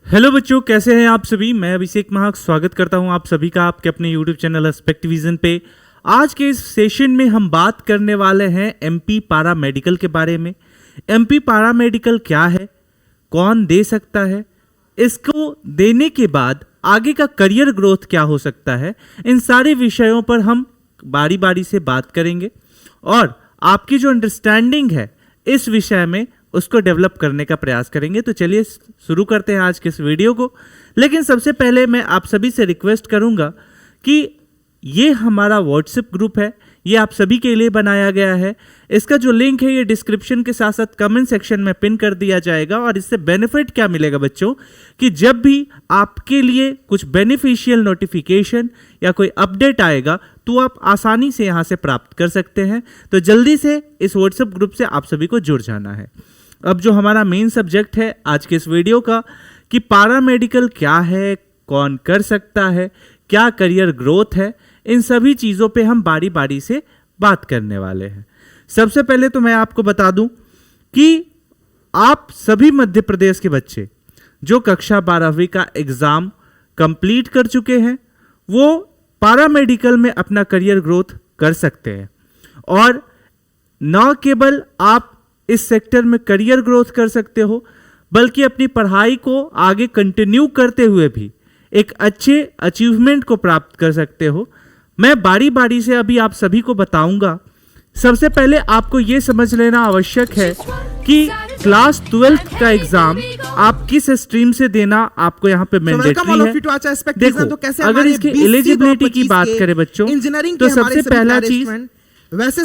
Hello बच्चों, कैसे हैं आप सभी। मैं अभिषेक महाक स्वागत करता हूं आप सभी का आपके अपने यूट्यूब चैनल एस्पेक्टिविजन पे। आज के इस सेशन में हम बात करने वाले हैं एमपी पारा मेडिकल के बारे में। एमपी पारा मेडिकल क्या है, कौन दे सकता है, इसको देने के बाद आगे का करियर ग्रोथ क्या हो सकता है, इन सारे विषयों पर हम बारी बारी से बात करेंगे और आपकी जो अंडरस्टैंडिंग है इस विषय में उसको डेवलप करने का प्रयास करेंगे। तो चलिए शुरू करते हैं आज के इस वीडियो को। लेकिन सबसे पहले मैं आप सभी से रिक्वेस्ट करूंगा कि ये हमारा व्हाट्सएप ग्रुप है, ये आप सभी के लिए बनाया गया है। इसका जो लिंक है ये डिस्क्रिप्शन के साथ साथ कमेंट सेक्शन में पिन कर दिया जाएगा। और इससे बेनिफिट क्या मिलेगा बच्चों, कि जब भी आपके लिए कुछ बेनिफिशियल नोटिफिकेशन या कोई अपडेट आएगा तो आप आसानी से यहाँ से प्राप्त कर सकते हैं। तो जल्दी से इस व्हाट्सएप ग्रुप से आप सभी को जुड़ जाना है। अब जो हमारा मेन सब्जेक्ट है आज के इस वीडियो का, कि पारामेडिकल क्या है, कौन कर सकता है, क्या करियर ग्रोथ है, इन सभी चीज़ों पे हम बारी बारी से बात करने वाले हैं। सबसे पहले तो मैं आपको बता दूं कि आप सभी मध्य प्रदेश के बच्चे जो कक्षा 12वीं का एग्ज़ाम कंप्लीट कर चुके हैं वो पारामेडिकल में अपना करियर ग्रोथ कर सकते हैं। और न केवल आप इस सेक्टर में करियर ग्रोथ कर सकते हो, बल्कि अपनी पढ़ाई को आगे कंटिन्यू करते हुए भी एक अच्छे अचीवमेंट को प्राप्त कर सकते हो। मैं बारी बारी से अभी आप सभी को बताऊंगा। सबसे पहले आपको यह समझ लेना आवश्यक है कि क्लास 12th का एग्जाम आप किस स्ट्रीम से देना आपको यहाँ पे मैंडेटरी है। देखो, अगर इसकी एलिजिबिलिटी की बात करें बच्चों, तो सबसे पहला चीज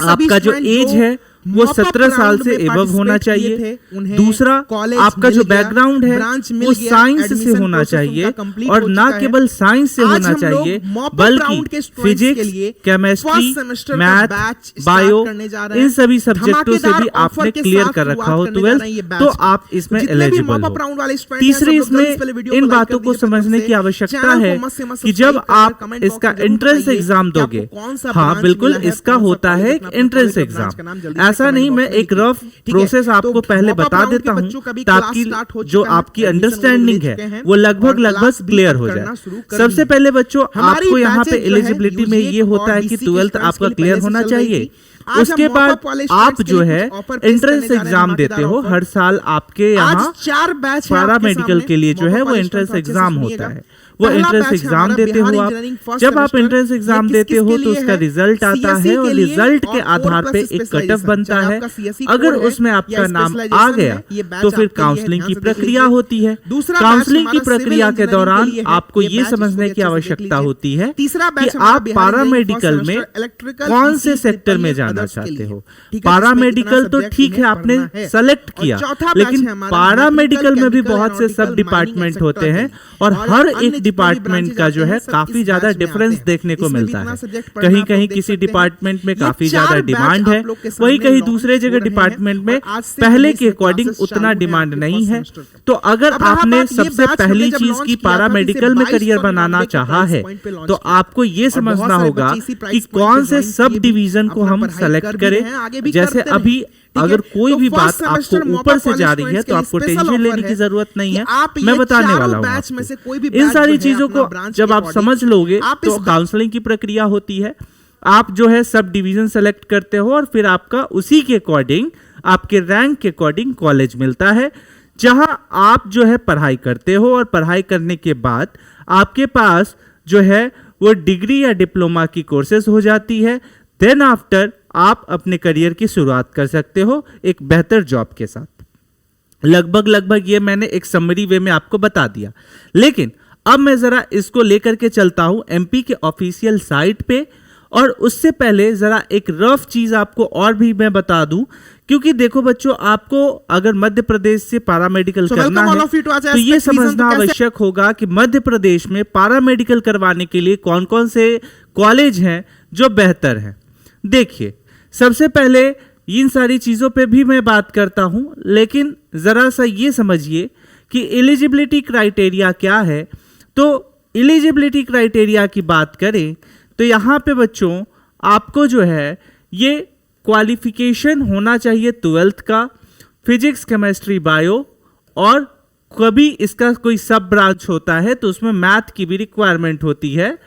आपका जो एज है वो 17 साल से एबव होना चाहिए। दूसरा, आपका जो बैकग्राउंड है वो साइंस से होना चाहिए, और ना केवल साइंस से होना चाहिए बल्कि फिजिक्स, केमिस्ट्री, मैथ, बायो, इन सभी सब्जेक्टों से भी आपने क्लियर कर रखा हो 12th, तो आप इसमें एलिजिबल हो। तीसरी, इसमें इन बातों को समझने की आवश्यकता है कि जब आप इसका एंट्रेंस एग्जाम दोगे, हाँ बिल्कुल इसका होता है एक एंट्रेंस एग्जाम। ऐसा नहीं, मैं एक रफ प्रोसेस आपको पहले बता देता हूं ताकि जो आपकी अंडरस्टैंडिंग है वो लगभग क्लियर हो जाए। सबसे पहले बच्चों, आपको यहाँ पे एलिजिबिलिटी में ये होता है कि 12th आपका क्लियर होना चाहिए। उसके बाद आप जो है एंट्रेंस एग्जाम देते हो। हर साल आपके यहाँ पारामेडिकल के लिए जो है वो एंट्रेंस एग्जाम होता है, वो एंट्रेंस एग्जाम देते हो आप। जब आप एंट्रेंस एग्जाम देते हो तो उसका रिजल्ट आता है और रिजल्ट के आधार पे एक कट ऑफ बनता है। अगर उसमें आपका नाम आ गया तो फिर काउंसलिंग की प्रक्रिया होती है। काउंसलिंग की प्रक्रिया के दौरान आपको ये समझने की आवश्यकता होती है कि आप पारामेडिकल में कौन से सेक्टर में जाना चाहते हो। पारामेडिकल तो ठीक है आपने सेलेक्ट किया, लेकिन पारामेडिकल में भी बहुत से सब डिपार्टमेंट होते हैं और हर एक डिपार्टमेंट का जो है काफी ज्यादा डिफरेंस देखने को मिलता है। कहीं कहीं किसी डिपार्टमेंट में काफी ज्यादा डिमांड है, वहीं कहीं दूसरे जगह डिपार्टमेंट में पहले के अकॉर्डिंग उतना डिमांड नहीं है। तो अगर आपने सबसे पहली चीज की पारामेडिकल में करियर बनाना चाहा है तो आपको ये समझना होगा कि कौन से सब डिवीजन को हम सेलेक्ट करें। जैसे अभी अगर कोई भी बात आपको ऊपर से जा रही है तो आपको टेंशन लेने की जरूरत नहीं है, मैं बताने वाला हूँ। इन सारी चीजों को जब आप समझ लोगे तो काउंसलिंग की प्रक्रिया होती है। आप जो है सब डिवीजन सेलेक्ट करते हो और फिर आपका उसी के अकॉर्डिंग, आपके रैंक के अकॉर्डिंग कॉलेज मिलता है जहां आप जो है पढ़ाई करते हो। और पढ़ाई करने के बाद आपके पास जो है वो डिग्री या डिप्लोमा की कोर्सेज हो जाती है। देन आफ्टर आप अपने करियर की शुरुआत कर सकते हो एक बेहतर जॉब के साथ। लगभग ये मैंने एक समरी वे में आपको बता दिया। लेकिन अब मैं जरा इसको लेकर के चलता हूं एमपी के ऑफिशियल साइट पे, और उससे पहले जरा एक रफ चीज आपको और भी मैं बता दूं, क्योंकि देखो बच्चों, आपको अगर मध्य प्रदेश से पारामेडिकल करना है तो ये समझना आवश्यक होगा कि मध्य प्रदेश में पारामेडिकल करवाने के लिए कौन कौन से कॉलेज हैं जो बेहतर हैं। देखिए, सबसे पहले इन सारी चीज़ों पे भी मैं बात करता हूं, लेकिन ज़रा सा ये समझिए कि एलिजिबिलिटी क्राइटेरिया क्या है। तो एलिजिबिलिटी क्राइटेरिया की बात करें तो यहाँ पे बच्चों आपको जो है ये क्वालिफिकेशन होना चाहिए 12th का, फिजिक्स, केमिस्ट्री, बायो और कभी इसका कोई सब ब्रांच होता है तो उसमें मैथ की भी रिक्वायरमेंट होती है,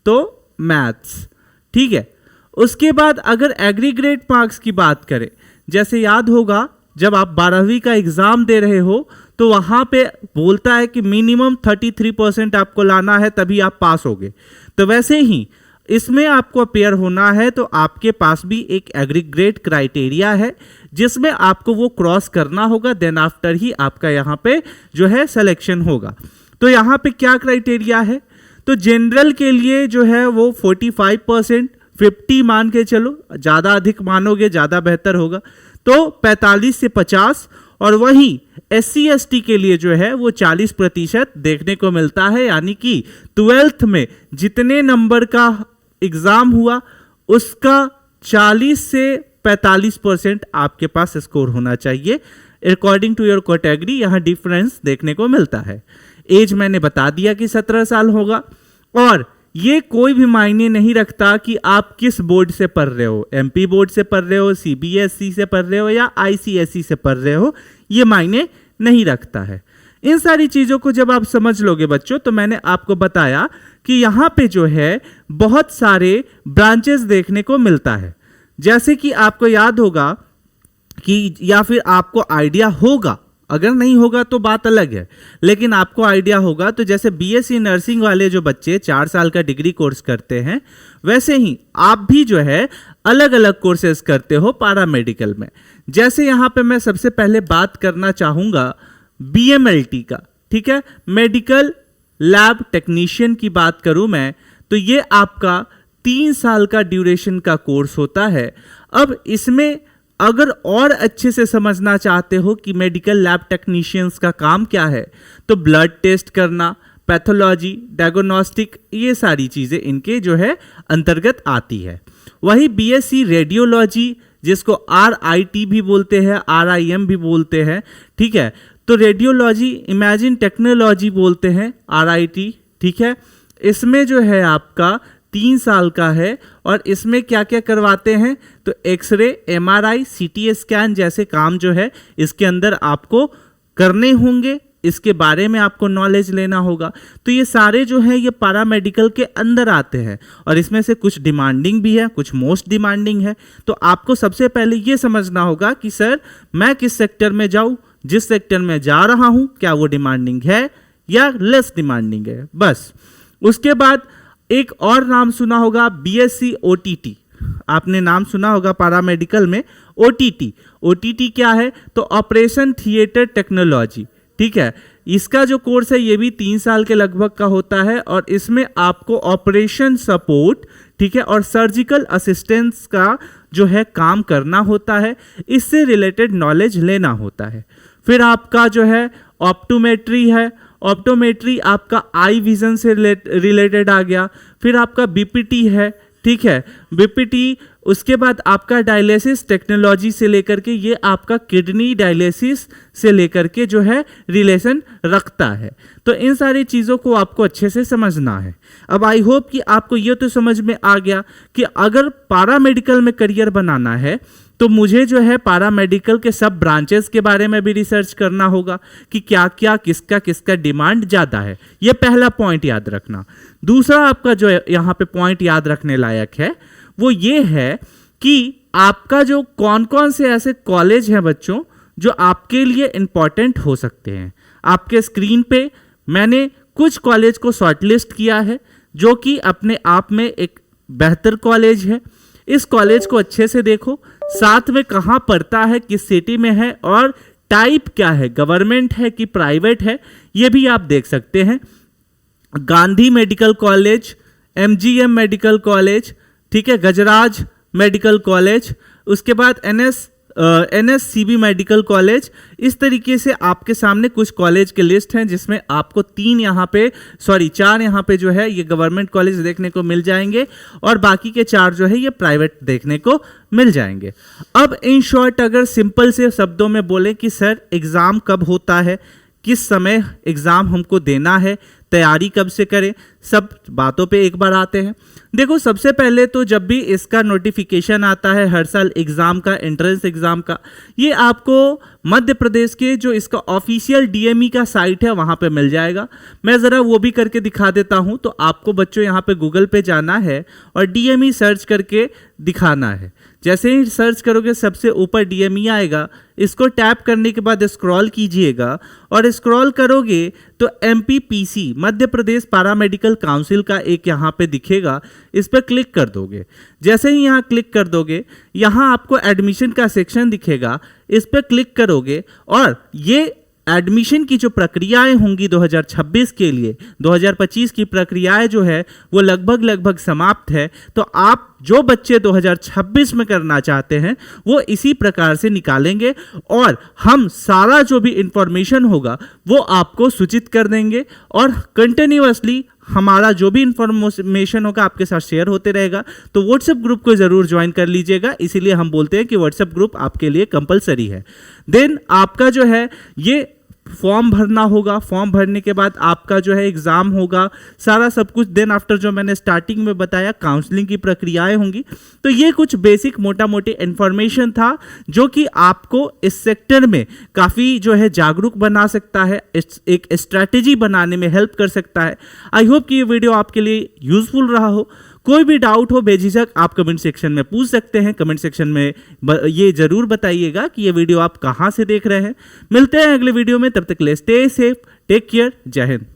तो मैथ्स, ठीक है। उसके बाद अगर एग्रीगेट मार्क्स की बात करें, जैसे याद होगा जब आप 12वीं का एग्जाम दे रहे हो तो वहां पे बोलता है कि मिनिमम 33% आपको लाना है तभी आप पास होगे। तो वैसे ही इसमें आपको अपेयर होना है तो आपके पास भी एक एग्रीगेट क्राइटेरिया है जिसमें आपको वो क्रॉस करना होगा, देन आफ्टर ही आपका यहाँ पे जो है सिलेक्शन होगा। तो यहाँ पे क्या क्राइटेरिया है, तो जनरल के लिए जो है वो 45%, 50 मान के चलो, ज़्यादा अधिक मानोगे ज़्यादा बेहतर होगा, तो 45 से 50, और वही SC ST के लिए जो है वो 40% देखने को मिलता है। यानी कि 12th में जितने नंबर का एग्जाम हुआ उसका 40 से 45% आपके पास स्कोर होना चाहिए अकॉर्डिंग टू योर कैटेगरी। यहाँ डिफरेंस देखने को मिलता है। एज मैंने बता दिया कि 17 साल होगा, और ये कोई भी मायने नहीं रखता कि आप किस बोर्ड से पढ़ रहे हो, MP बोर्ड से पढ़ रहे हो, CBSE से पढ़ रहे हो या ICSE से पढ़ रहे हो, ये मायने नहीं रखता है। इन सारी चीज़ों को जब आप समझ लोगे बच्चों, तो मैंने आपको बताया कि यहाँ पे जो है बहुत सारे ब्रांचेस देखने को मिलता है। जैसे कि आपको याद होगा कि, या फिर आपको आइडिया होगा, अगर नहीं होगा तो बात अलग है, लेकिन आपको आइडिया होगा, तो जैसे BSc नर्सिंग वाले जो बच्चे 4 साल का डिग्री कोर्स करते हैं, वैसे ही आप भी जो है अलग अलग कोर्सेज करते हो पैरामेडिकल में। जैसे यहाँ पे मैं सबसे पहले बात करना चाहूँगा BMLT का, ठीक है, मेडिकल लैब टेक्नीशियन की बात करूँ मैं, तो ये आपका 3 साल का ड्यूरेशन का कोर्स होता है। अब इसमें अगर और अच्छे से समझना चाहते हो कि मेडिकल लैब टेक्नीशियंस का काम क्या है, तो ब्लड टेस्ट करना, पैथोलॉजी, डायग्नोस्टिक, ये सारी चीज़ें इनके जो है अंतर्गत आती है। वही BSc रेडियोलॉजी, जिसको RIT भी बोलते हैं, RIM भी बोलते हैं, ठीक है, तो रेडियोलॉजी इमेजिन टेक्नोलॉजी बोलते हैं RIT, ठीक है। इसमें जो है आपका 3 साल का है, और इसमें क्या क्या करवाते हैं, तो एक्सरे, MRI, CT स्कैन जैसे काम जो है इसके अंदर आपको करने होंगे, इसके बारे में आपको नॉलेज लेना होगा। तो ये सारे जो है ये पैरामेडिकल के अंदर आते हैं, और इसमें से कुछ डिमांडिंग भी है, कुछ मोस्ट डिमांडिंग है। तो आपको सबसे पहले ये समझना होगा कि सर मैं किस सेक्टर में जाऊँ, जिस सेक्टर में जा रहा हूँ क्या वो डिमांडिंग है या लेस डिमांडिंग है, बस। उसके बाद एक और नाम सुना होगा BSc OTT, आपने नाम सुना होगा पैरामेडिकल में OTT क्या है, तो ऑपरेशन थिएटर टेक्नोलॉजी, ठीक है। इसका जो कोर्स है ये भी 3 साल के लगभग का होता है, और इसमें आपको ऑपरेशन सपोर्ट, ठीक है, और सर्जिकल असिस्टेंस का जो है काम करना होता है, इससे रिलेटेड नॉलेज लेना होता है। फिर आपका जो है ऑप्टोमेट्री है, ऑप्टोमेट्री आपका आई विजन से रिलेटेड आ गया। फिर आपका BPT है, ठीक है, BPT। उसके बाद आपका डायलिसिस टेक्नोलॉजी से लेकर के ये आपका किडनी डायलिसिस से लेकर के जो है रिलेशन रखता है। तो इन सारी चीज़ों को आपको अच्छे से समझना है। अब आई होप कि आपको ये तो समझ में आ गया कि अगर पैरामेडिकल में करियर बनाना है तो मुझे जो है पैरामेडिकल के सब ब्रांचेस के बारे में भी रिसर्च करना होगा कि क्या क्या किसका किसका डिमांड ज़्यादा है। ये पहला पॉइंट याद रखना। दूसरा आपका जो यहाँ पे पॉइंट याद रखने लायक है वो ये है कि आपका जो कौन कौन से ऐसे कॉलेज हैं बच्चों जो आपके लिए इम्पॉर्टेंट हो सकते हैं। आपके स्क्रीन पे मैंने कुछ कॉलेज को शॉर्टलिस्ट किया है जो कि अपने आप में एक बेहतर कॉलेज है। इस कॉलेज को अच्छे से देखो, साथ में कहाँ पड़ता है, किस सिटी में है और टाइप क्या है, गवर्नमेंट है कि प्राइवेट है, ये भी आप देख सकते हैं। Gandhi medical college, MGM medical college, ठीक है, गजराज मेडिकल कॉलेज, उसके बाद NSCB मेडिकल कॉलेज। इस तरीके से आपके सामने कुछ कॉलेज के लिस्ट हैं जिसमें आपको 4 यहाँ पे जो है ये गवर्नमेंट कॉलेज देखने को मिल जाएंगे और बाकी के 4 जो है ये प्राइवेट देखने को मिल जाएंगे। अब इन शॉर्ट अगर सिंपल से शब्दों में बोले कि सर एग्ज़ाम कब होता है, किस समय एग्ज़ाम हमको देना है, तैयारी कब से करें, सब बातों पे एक बार आते हैं। देखो, सबसे पहले तो जब भी इसका नोटिफिकेशन आता है हर साल एग्ज़ाम का, एंट्रेंस एग्ज़ाम का, ये आपको मध्य प्रदेश के जो इसका ऑफिशियल डीएमई का साइट है वहाँ पे मिल जाएगा। मैं ज़रा वो भी करके दिखा देता हूँ। तो आपको बच्चों यहाँ पे गूगल पे जाना है और डीएमई सर्च करके दिखाना है। जैसे ही सर्च करोगे सबसे ऊपर डीएमई आएगा, इसको टैप करने के बाद स्क्रॉल कीजिएगा और स्क्रॉल करोगे तो एमपीपीसी मध्य प्रदेश पैरामेडिकल काउंसिल का एक यहाँ पे दिखेगा, इस पर क्लिक कर दोगे। जैसे ही यहाँ क्लिक कर दोगे, यहाँ आपको एडमिशन का सेक्शन दिखेगा, इस पर क्लिक करोगे और ये एडमिशन की जो प्रक्रियाएं होंगी 2026 के लिए, 2025 की प्रक्रियाएं जो है वो लगभग समाप्त है। तो आप जो बच्चे 2026 में करना चाहते हैं वो इसी प्रकार से निकालेंगे और हम सारा जो भी इंफॉर्मेशन होगा वो आपको सूचित कर देंगे और कंटिन्यूअसली हमारा जो भी इंफॉर्मेशन होगा आपके साथ शेयर होते रहेगा। तो व्हाट्सएप ग्रुप को जरूर ज्वाइन कर लीजिएगा, इसीलिए हम बोलते हैं कि व्हाट्सएप ग्रुप आपके लिए कंपलसरी है। देन आपका जो है ये फॉर्म भरना होगा, फॉर्म भरने के बाद आपका जो है एग्ज़ाम होगा, सारा सब कुछ। देन आफ्टर जो मैंने स्टार्टिंग में बताया काउंसलिंग की प्रक्रियाएं होंगी। तो ये कुछ बेसिक मोटा मोटी इन्फॉर्मेशन था जो कि आपको इस सेक्टर में काफ़ी जो है जागरूक बना सकता है, एक स्ट्रैटेजी बनाने में हेल्प कर सकता है। आई होप कि ये वीडियो आपके लिए यूजफुल रहा हो। कोई भी डाउट हो बेझिझक आप कमेंट सेक्शन में पूछ सकते हैं। कमेंट सेक्शन में ये जरूर बताइएगा कि ये वीडियो आप कहाँ से देख रहे हैं। मिलते हैं अगले वीडियो में, तब तक के लिए स्टे सेफ, टेक केयर, जय हिंद।